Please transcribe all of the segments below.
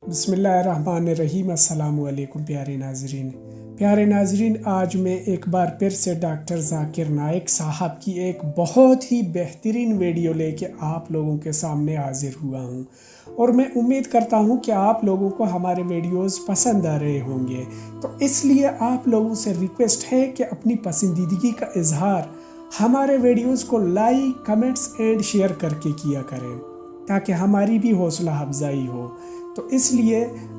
बिस्मिल्लाहिर्रहमानिर्रहीम। अस्सलामु अलैकुम प्यारे नाजरीन, आज मैं एक बार फिर से डॉक्टर ज़ाकिर नाइक साहब की एक बहुत ही बेहतरीन वीडियो लेके आप लोगों के सामने हाजिर हुआ हूँ और मैं उम्मीद करता हूँ कि आप लोगों को हमारे वीडियोस पसंद आ रहे होंगे। तो इसलिए आप लोगों से रिक्वेस्ट है कि अपनी पसंदीदगी का इजहार हमारे वीडियोस को लाइक, कमेंट्स एंड शेयर करके किया करें ताकि हमारी भी हौसला अफजाई हो। तो इसलिए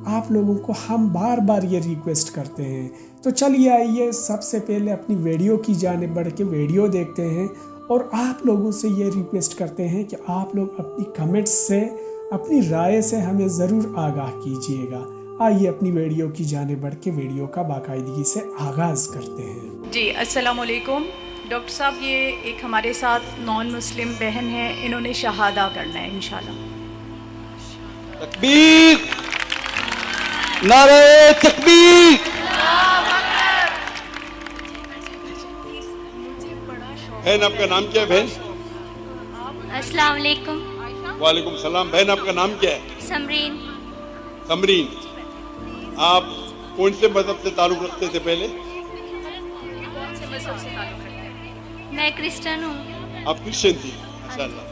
आप लोगों को हम बार बार ये रिक्वेस्ट करते हैं। तो चलिए आइए सबसे पहले अपनी वीडियो की जानिब बढ़ के वीडियो देखते हैं और आप लोगों से ये रिक्वेस्ट करते हैं कि आप लोग अपनी कमेंट्स से, अपनी राय से हमें ज़रूर आगाह कीजिएगा। आइए अपनी वीडियो की जानिब बढ़ के वीडियो का बाकायदगी से आगाज़ करते हैं। जी अस्सलाम वालेकुम डॉक्टर साहब, ये एक हमारे साथ नॉन मुस्लिम बहन है, इन्होंने शहादा करना है इंशाल्लाह। तकबीर, नारे तकबीर। बहन आपका नाम क्या है बहन? अस्सलाम वालेकुम। वालेकुम सलाम। बहन आपका नाम क्या है? समरीन। समरीन, आप कौन से मजहब से ताल्लुक़ रखते थे पहले? मैं क्रिश्चियन हूँ। आप क्रिश्चियन थी? माशाअल्लाह।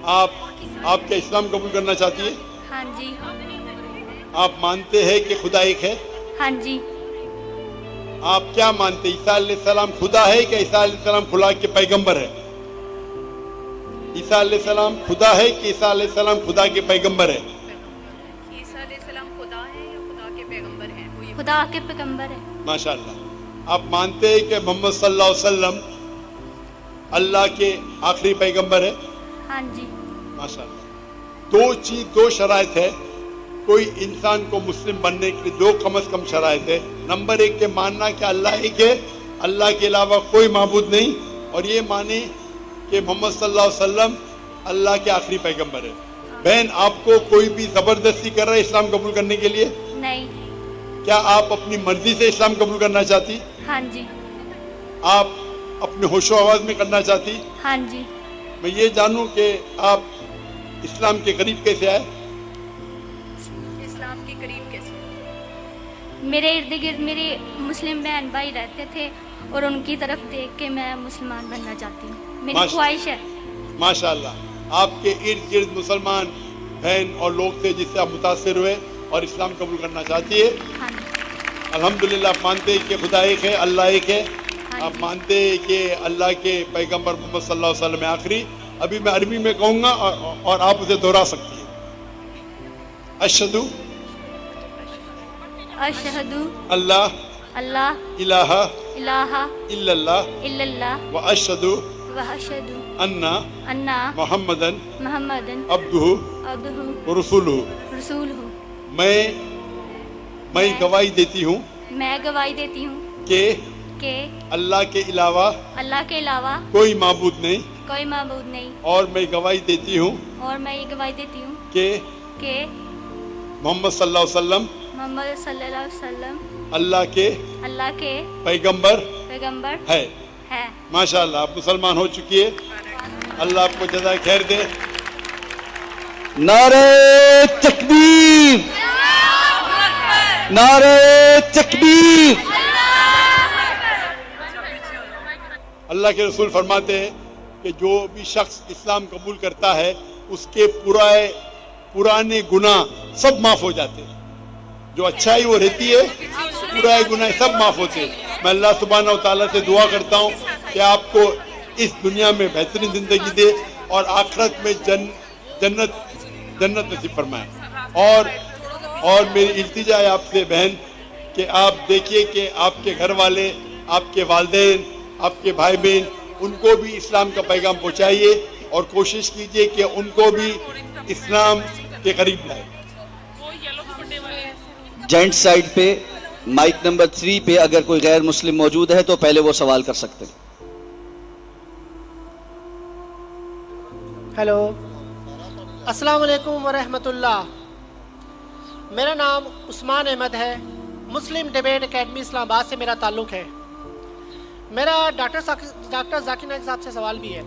आप क्या इस्लाम कबूल करना चाहती है? हाँ जी। आप मानते हैं कि खुदा एक है? हाँ जी। आप क्या मानते हैं, ईसा अलैहिस्सलाम खुदा है कि ईसा अलैहिस्सलाम खुदा के पैगंबर है? ईसा अलैहिस्सलाम खुदा है कि ईसा अलैहिस्सलाम खुदा के पैगंबर है? ईसा अलैहिस्सलाम खुदा है या खुदा के पैगंबर हैं? वो ये खुदा के पैगंबर है। माशाअल्लाह। आप मानते हैं कि मोहम्मद सल्लल्लाहु अलैहि वसल्लम अल्लाह के आखिरी पैगंबर है? हाँ जी। माशाअल्लाह। दो शराइत है कोई इंसान को मुस्लिम बनने के लिए, दो कम से कम शराइत है। नंबर एक के मानना कि अल्लाह एक है, अल्लाह के अलावा कोई माबूद नहीं, और ये माने कि मोहम्मद सल्लल्लाहु अलैहि वसल्लम अल्लाह के आखिरी पैगंबर है। बहन, आपको कोई भी जबरदस्ती कर रहा है इस्लाम कबूल करने के लिए? नहीं। क्या आप अपनी मर्जी से इस्लाम कबूल करना चाहती? हाँ जी। आप अपने होशो आवाज में करना चाहती? हाँ जी। मैं ये जानूं कि आप इस्लाम के करीब कैसे आए? इस्लाम के करीब कैसे? मेरे इर्द गिर्द मेरे मुस्लिम बहन भाई रहते थे और उनकी तरफ देख के मैं मुसलमान बनना चाहती हूँ, मेरी ख्वाहिश है। माशाअल्लाह। आपके इर्द गिर्द मुसलमान बहन और लोग थे जिससे आप मुतासिर हुए और इस्लाम कबूल करना चाहती है? हाँ जी। अल्हम्दुलिल्लाह। आप मानते हैं कि खुदा एक है, अल्लाह एक है? हाँ आप जी। मानते हैं कि अल्लाह के पैगंबर मोहम्मद सल्लल्लाहु अलैहि वसल्लम आखिरी? अभी मैं अरबी में कहूँगा और आप उसे दोहरा सकती हैं। अशहदु अशहदु अल्लाह अल्लाह इलाहा इलाहा इल्लल्लाह इल्लल्लाह व अशहदु व अशहदु अन्ना अन्ना मुहम्मदन मुहम्मदन अब्दुहु अब्दुहु व रसूलुहु। रसूलहु। मैं गवाही देती हूँ मैं गवाही देती हूँ कि अल्लाह के अलावा कोई माबूद नहीं, कोई माबूद नहीं, और मैं गवाही देती हूँ और मैं ये गवाही देती हूँ कि मोहम्मद सल्लल्लाहु अलैहि वसल्लम अल्लाह के पैगंबर है। माशाअल्लाह, आप मुसलमान हो चुकी है। अल्लाह आपको जज़ाए खैर दे। नारे तकबीर, नारे तकबीर। अल्लाह के रसूल फरमाते हैं कि जो भी शख्स इस्लाम कबूल करता है उसके पुराने गुनाह सब माफ़ हो जाते हैं। जो अच्छाई वो रहती है, पुराने गुनाह सब माफ़ होते हैं। मैं अल्लाह सुब्हानहू व तआला से दुआ करता हूँ कि आपको इस दुनिया में बेहतरीन ज़िंदगी दे और आखिरत में जन्नत नसीब फरमाए। और मेरी इल्तिजा है आपसे बहन कि आप देखिए कि आपके घर वाले, आपके वालिदैन, आपके भाई बहन, उनको भी इस्लाम का पैगाम पहुँचाइए और कोशिश कीजिए कि उनको भी इस्लाम के करीब लाए। जेंट साइड पे माइक नंबर 3 पे अगर कोई गैर मुस्लिम मौजूद है तो पहले वो सवाल कर सकते हैं। हेलो, अस्सलाम वालेकुम व रहमतुल्लाह। मेरा नाम उस्मान अहमद है। मुस्लिम डिबेट एकेडमी इस्लामाबाद से मेरा ताल्लुक़ है। मेरा डॉक्टर ज़ाकिर नाइक साहब से सवाल भी है।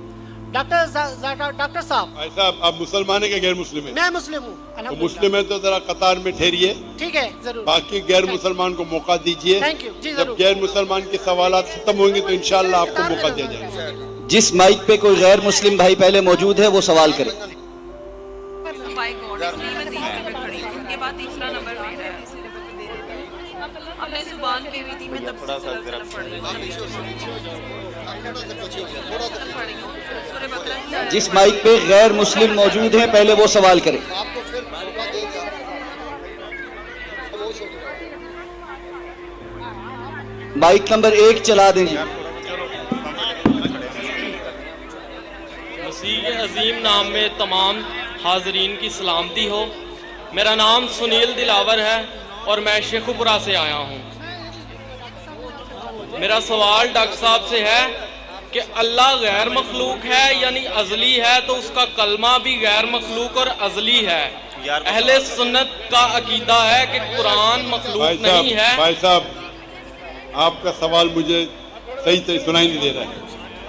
ڈاکٹر صاحب भाई साहब आप मुसलमान है कि गैर मुस्लिम है? میں مسلم हूँ तो الحمدللہ. मुस्लिम है तो जरा कतार में ठहरिए, ٹھیک ہے ضرور. बाकी गैर मुसलमान को मौका दीजिए. Thank you. जी, जब जरूर. गैर मुसलमान के सवालात खत्म होंगे तो इंशाअल्लाह आपको मौका दिया जाएगा. जिस माइक पे कोई गैर मुस्लिम भाई पहले मौजूद है वो सवाल करे. बाय गॉड इसलिए मैं तीसरे पे खड़ी हूँ, उनके बाद तीसरा नंबर मेरा है. अब मैं जुबान पे हुई थी, मैं तब से सलम पढ़ रही हूँ. सूरह बकरा की आयत जिस माइक पे गैर मुस्लिम मौजूद हैं पहले वो सवाल करे. माइक नंबर 1 चला दें जी. मसीह के अजीम नाम में तमाम हाजरीन की सलामती हो. मेरा नाम सुनील दिलावर है और मैं शेखुपुरा से आया हूँ. मेरा सवाल डॉक्टर साहब से है कि अल्लाह गैर मखलूक है यानी अज़ली है, तो उसका कलमा भी गैर मखलूक और अज़ली है. अहले सुन्नत का अकीदा है कि कुरान मखलूक नहीं है. भाई साहब आपका सवाल मुझे सही से सुनाई नहीं दे रहा है.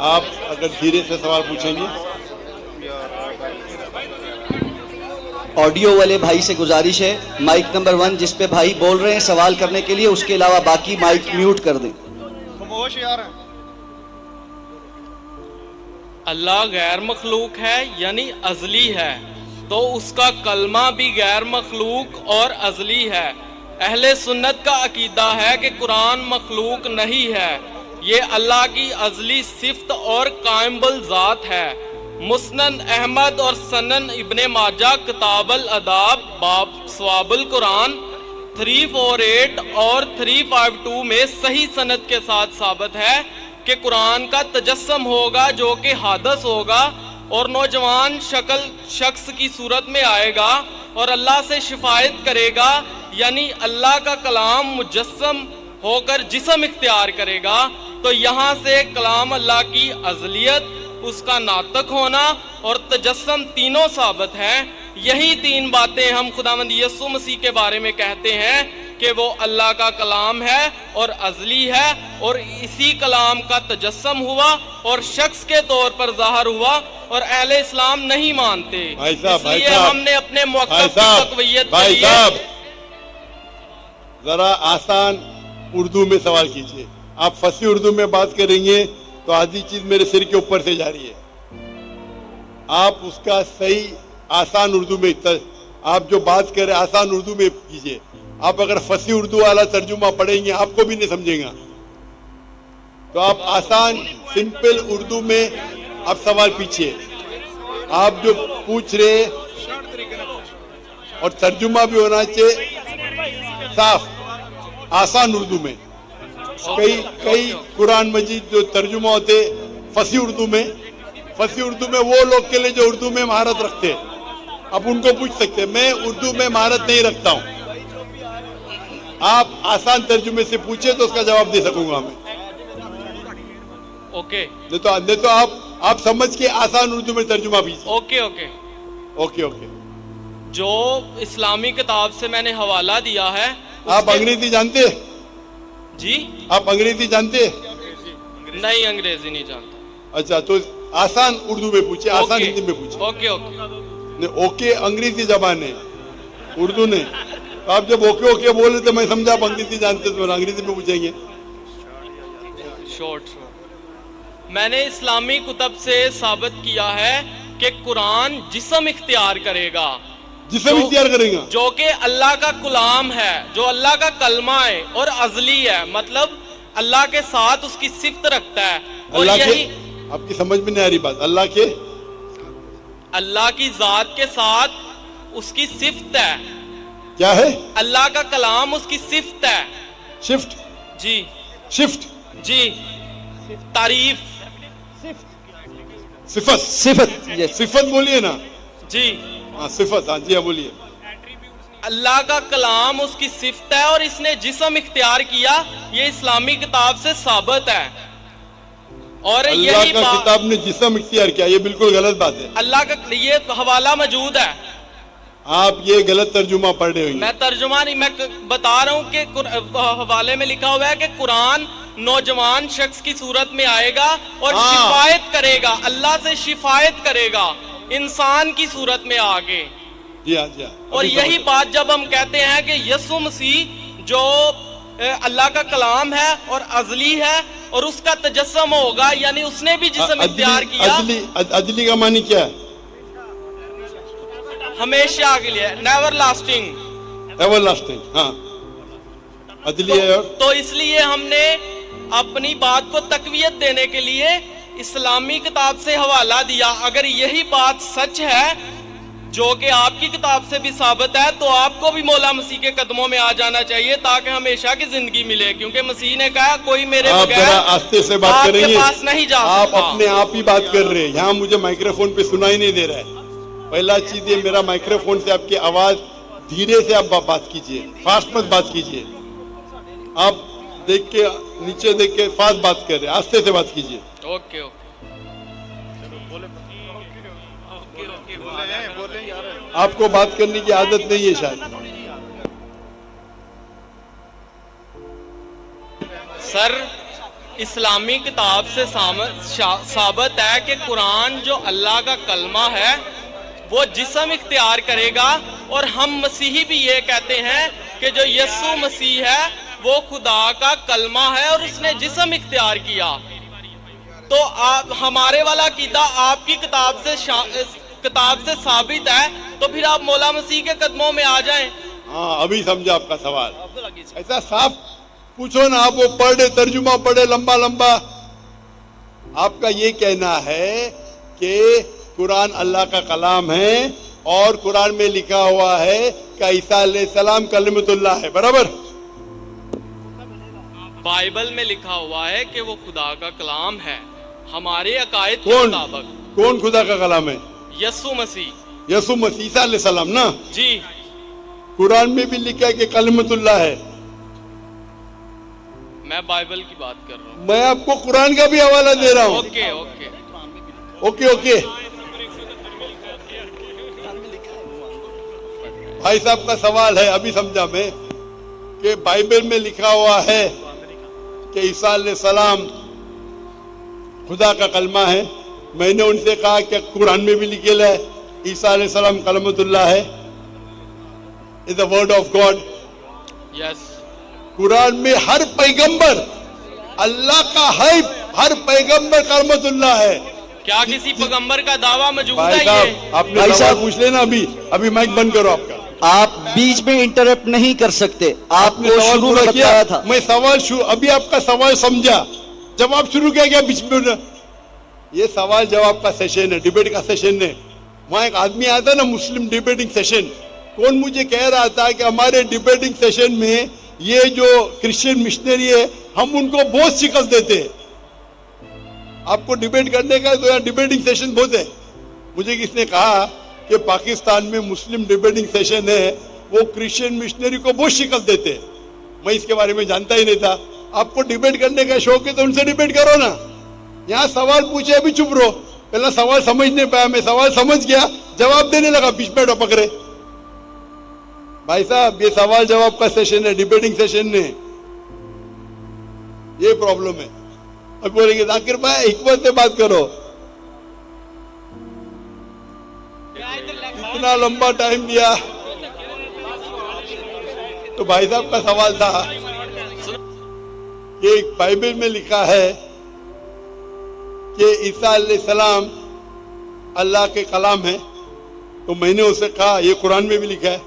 आप अगर धीरे से सवाल पूछेंगे. ऑडियो वाले भाई से गुजारिश है माइक नंबर 1 जिस पे भाई बोल रहे हैं सवाल करने के लिए, उसके अलावा बाकी माइक म्यूट कर दें. अल्लाह गैर मखलूक है यानी अज़ली है, तो उसका कलमा भी गैर मखलूक और अज़ली है. अहले सुन्नत का अकीदा है कि कुरान मखलूक नहीं है, ये अल्लाह की अज़ली सिफ्त और कायमुल ज़ात है. मुस्नद अहमद और सनन इब्ने माजा किताबुल अदाब बाब सवाबुल कुरान 348 और 352 में सही सनद के साथ साबित है कि कुरान का तजस्सम होगा जो कि हादस होगा और नौजवान शख्स की सूरत में आएगा और अल्लाह से शिफायत करेगा, यानी अल्लाह का कलाम मुजस्सम होकर जिस्म इख्तियार करेगा. तो यहाँ से कलाम अल्लाह की अज़लियत, उसका नातक होना और तजस्सम तीनों साबित हैं. यही 3 बातें हम खुदावंद यीशु मसीह के बारे में कहते हैं कि वो अल्लाह का कलाम है और अज़ली है और इसी कलाम का तजस्सम हुआ और शख्स के तौर पर ज़ाहिर हुआ और अहले इस्लाम नहीं मानते. इसलिए हमने अपने मौक़िफ़ की तक़वियत के लिए जरा आसान उर्दू में सवाल कीजिए. आप फसी उर्दू में बात करेंगे तो आधी चीज मेरे सिर के ऊपर से जा रही है. आप उसका सही आसान उर्दू में आप जो बात कर रहे हैं आसान उर्दू में कीजिए. आप अगर फसी उर्दू वाला तर्जुमा पढ़ेंगे आपको भी नहीं समझेगा. तो आप आसान सिंपल उर्दू में आप सवाल पूछिए. आप जो पूछ रहे और तर्जुमा भी होना चाहिए साफ आसान उर्दू में. कई कुरान मजीद जो तर्जुमा होते फसी उर्दू में वो लोग के लिए जो उर्दू में महारत रखते हैं, आप उनको पूछ सकते हैं. मैं उर्दू में महारत नहीं रखता हूं. आप आसान तर्जुमे से पूछे तो उसका जवाब दे सकूंगा मैं. ओके. नहीं तो आप समझ के आसान उर्दू में तर्जुमा कीजिए. ओके. जो इस्लामी किताब से मैंने हवाला दिया है. आप अंग्रेजी जानते हैं? जी. आप अंग्रेजी जानते हैं? नहीं, अंग्रेजी नहीं जानता. अच्छा, तो आसान उर्दू में पूछे, आसान हिंदी में पूछे. ओके अंग्रेजी जबान है, उर्दू ने. तो आप जब ओके बोले तो मैं समझा आप अंग्रेजी जानते तो अंग्रेजी में पूछेंगे. शॉर्ट मैंने इस्लामी कुतब से साबित किया है कि कुरान जिस्म इख्तियार करेगा, जो कि अल्लाह का कलाम है, जो अल्लाह का कलमा है और अज़ली है, मतलब अल्लाह के साथ उसकी सिफ्त रखता है. और यही आपकी समझ में नहीं आ रही बात. अल्लाह की जात के साथ उसकी सिफ्त है. क्या है? अल्लाह का कलाम उसकी सिफ्त है. शिफ्ट जी. तारीफ सिफत बोलिए ना जी. सिफत. हाँ जी, हाँ बोलिए. अल्लाह का कलाम उसकी सिफ्त है और इसने जिस्म इख्तियार किया, ये इस्लामी किताब से साबित है. और अल्लाह यही का किताब ने जिस्म इख्तियार किया, ये बिल्कुल गलत बात है. अल्लाह का ये हवाला मौजूद है. आप ये गलत तर्जुमा पढ़ रहे होंगे. मैं तर्जुमा नहीं, मैं बता रहा हूँ कि हवाले में लिखा हुआ है कि कुरान नौजवान शख्स की सूरत में आएगा और शिफायत करेगा, अल्लाह से शिफायत करेगा इंसान की सूरत में आगे। जी हाँ, जी हाँ। और यही बात जब हम कहते हैं कि यीशु मसीह जो अल्लाह का कलाम है और अजली है और उसका तजस्सुम होगा, यानी उसने भी जिस्म इख्तियार किया। अजली का मानी क्या है? हमेशा के लिए, नेवर लास्टिंग। एवर लास्टिंग, हाँ, अदली है। तो इसलिए हमने अपनी बात को तकवीयत देने के लिए इस्लामी किताब से हवाला दिया। अगर यही बात सच है जो कि आपकी किताब से भी साबित है, तो आपको भी मौला मसीह के कदमों में आ जाना चाहिए ताकि हमेशा की जिंदगी मिले, क्योंकि मसीह ने कहा कोई मेरे बगैर आस्ते से बात आपके करेंगे, पास नहीं जा सकता। आप अपने आप ही बात कर रहे हैं, यहाँ मुझे माइक्रोफोन पे सुनाई नहीं दे रहा है। पहला चीज ये, मेरा माइक्रोफोन से आपकी आवाज धीरे से आप बात कीजिए, फास्ट मत बात कीजिए। आप देख के नीचे देख के फास्ट बात कर रहे हैं, आस्ते से बात कीजिए। ओके ओके, आपको बात करने की आदत नहीं है शायद। सर, इस्लामी किताब से साबित है कि कुरान जो अल्लाह का कलमा है वो जिस्म इख्तियार करेगा, और हम मसीही भी ये कहते हैं कि जो यीशु मसीह है वो खुदा का कलमा है और उसने जिस्म इख्तियार किया। तो आप हमारे वाला कीदा आपकी किताब से साबित है, तो फिर आप मौला मसीह के कदमों में आ जाएं। हाँ, अभी समझा आपका सवाल। ऐसा साफ पूछो ना, आप वो पढ़े, तर्जुमा पढ़े लंबा लंबा। आपका ये कहना है कि कुरान अल्लाह का कलाम है और कुरान में लिखा हुआ है कि ईसा अलैहिस्सलाम कलिमतुल्लाह है, बराबर? बाइबल में लिखा हुआ है कि वो खुदा का कलाम है हमारे अकायद के मुताबिक। कौन खुदा का कलाम है? यीशु मसीह। यीशु मसीह, ईसा अलैहिस्सलाम ना जी। कुरान में भी लिखा है कि कलिमतुल्लाह है। मैं बाइबल की बात कर रहा हूँ। मैं आपको कुरान का भी हवाला दे रहा हूँ। Okay okay okay okay. भाई साहब का सवाल है, अभी समझा मैं, कि बाइबल में लिखा हुआ है कि ईसा अलैहिस्सलाम खुदा का कलमा है। मैंने उनसे कहा कि कुरान में भी लिखेला है ईसा अलैहिस्सलाम कलमतुल्लाह है, is the word of God. Yes. Quran में हर पैगंबर अल्लाह का है, हर पैगंबर कलमतुल्लाह है। क्या किसी पैगंबर का दावा मौजूद है? भाई साहब, आपने सवाल पूछ लेना। अभी माइक बंद करो आपका। आप बीच में इंटरप्ट नहीं कर सकते। आपने शुरू में बताया था। मैं सवाल अभी आपका सवाल समझा, जवाब शुरू किया गया बीच में। ये सवाल जवाब का सेशन है, डिबेट का सेशन है। वहां एक आदमी आया था ना, मुस्लिम डिबेटिंग सेशन। कौन मुझे कह रहा था कि हमारे डिबेटिंग सेशन में ये जो क्रिश्चियन मिशनरी है, हम उनको बहुत शिकस्त देते हैं। आपको डिबेट करने का तो यहाँ डिबेटिंग सेशन बहुत है। मुझे किसने कहा कि पाकिस्तान में मुस्लिम डिबेटिंग सेशन है, वो क्रिश्चियन मिशनरी को बहुत शिकस्त देते हैं। मैं इसके बारे में जानता ही नहीं था। आपको डिबेट करने का शौक है तो उनसे डिबेट करो ना। यहाँ सवाल पूछे, अभी चुप रहो। पहला सवाल समझ नहीं पाया, मैं सवाल समझ गया, जवाब देने लगा, बीच में टपक रहे। भाई साहब, ये सवाल जवाब का सेशन है, डिबेटिंग सेशन नहीं। ये प्रॉब्लम है। अब बोलेंगे जाकिर भाई हिकमत से बात करो। इतना लंबा टाइम दिया। तो भाई साहब का सवाल था कि बाइबल में लिखा है कि ईसा अलैहिस्सलाम अल्लाह के कलाम है। तो मैंने उसे कहा ये कुरान में भी लिखा है,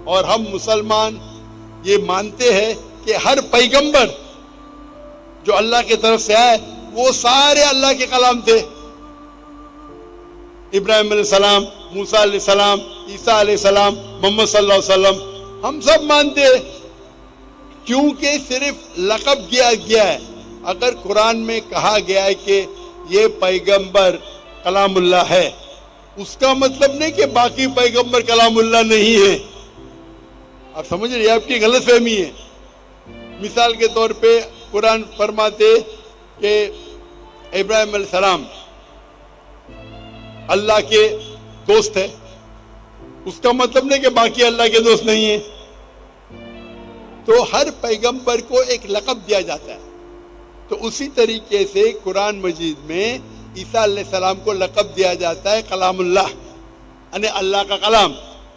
और हम मुसलमान ये मानते हैं कि हर पैगंबर जो अल्लाह की तरफ से आए वो सारे अल्लाह के कलाम थे। इब्राहिम अलैहिस्सलाम, मूसा अलैहिस्सलाम, ईसा अलैहिस्सलाम, मोहम्मद सल्लल्लाहु अलैहि वसल्लम, हम सब मानते हैं, क्योंकि सिर्फ लक़ब किया गया है। अगर कुरान में कहा गया है कि ये पैगंबर कलामुल्लाह है, उसका मतलब नहीं कि बाकी पैगंबर कलामुल्लाह नहीं है। आप समझ रहे हैं? आपकी गलतफहमी है। मिसाल के तौर पे कुरान फरमाते कि इब्राहिम अलैहिस्सलाम अल्लाह के दोस्त है, उसका मतलब नहीं कि बाकी अल्लाह के दोस्त नहीं है। तो हर पैगंबर को एक लक़ब दिया जाता है। تو اسی طریقے سے قرآن مجید میں عیسیٰ علیہ السلام کو لقب دیا جاتا ہے کلام اللہ، یعنی اللہ کا کلام۔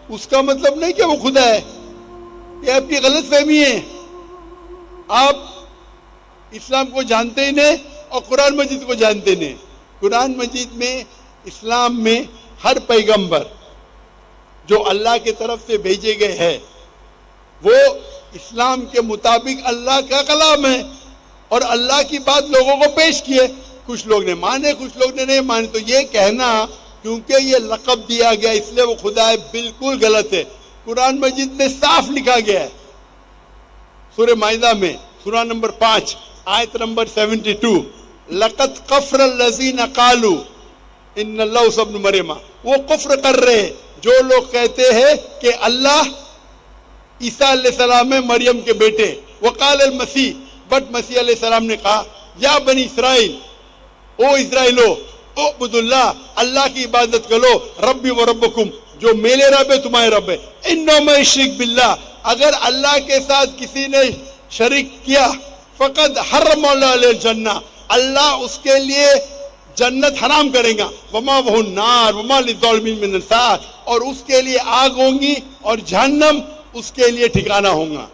اس کا مطلب نہیں کہ وہ خدا ہے، یہ آپ کی غلط فہمی ہے۔ آپ اسلام کو جانتے ہی نہیں اور قرآن مجید کو جانتے نہیں۔ قرآن مجید میں، اسلام میں ہر پیغمبر جو اللہ کی طرف سے بھیجے گئے ہیں وہ اسلام کے مطابق اللہ کا کلام ہے اور اللہ کی بات لوگوں کو پیش کیے۔ کچھ لوگ نے مانے، کچھ لوگ نے نہیں مانے، تو یہ کہنا کیونکہ یہ لقب دیا گیا اس لیے وہ خدا ہے، بالکل غلط ہے۔ قرآن مجید میں صاف لکھا گیا ہے، سورہ مائدہ میں سورہ نمبر 5 آیت نمبر 72، لقد کفر الذین قالوا ان اللہ ابن مریم، وہ کفر کر رہے ہیں جو لوگ کہتے ہیں کہ اللہ عیسیٰ علیہ السلام ہے مریم کے بیٹے۔ وقال المسیح، بٹ مسیح علیہ السلام نے کہا یا بنی اسرائیل، او اسرائیلو، اعبدوا اللہ، اللہ کی عبادت کرو، ربی و ربکم، جو میرے رب ہے تمہارے رب ہے۔ انہ من یشرک باللہ، اگر اللہ کے ساتھ کسی نے شریک کیا، فقد حرم اللہ علیہ الجنہ، اللہ اس کے لیے جنت حرام کرے گا، وما وہ النار وما للظالمین من انصار، اور اس کے لیے آگ ہوں گی اور جہنم اس کے لیے ٹھکانہ ہوں گا۔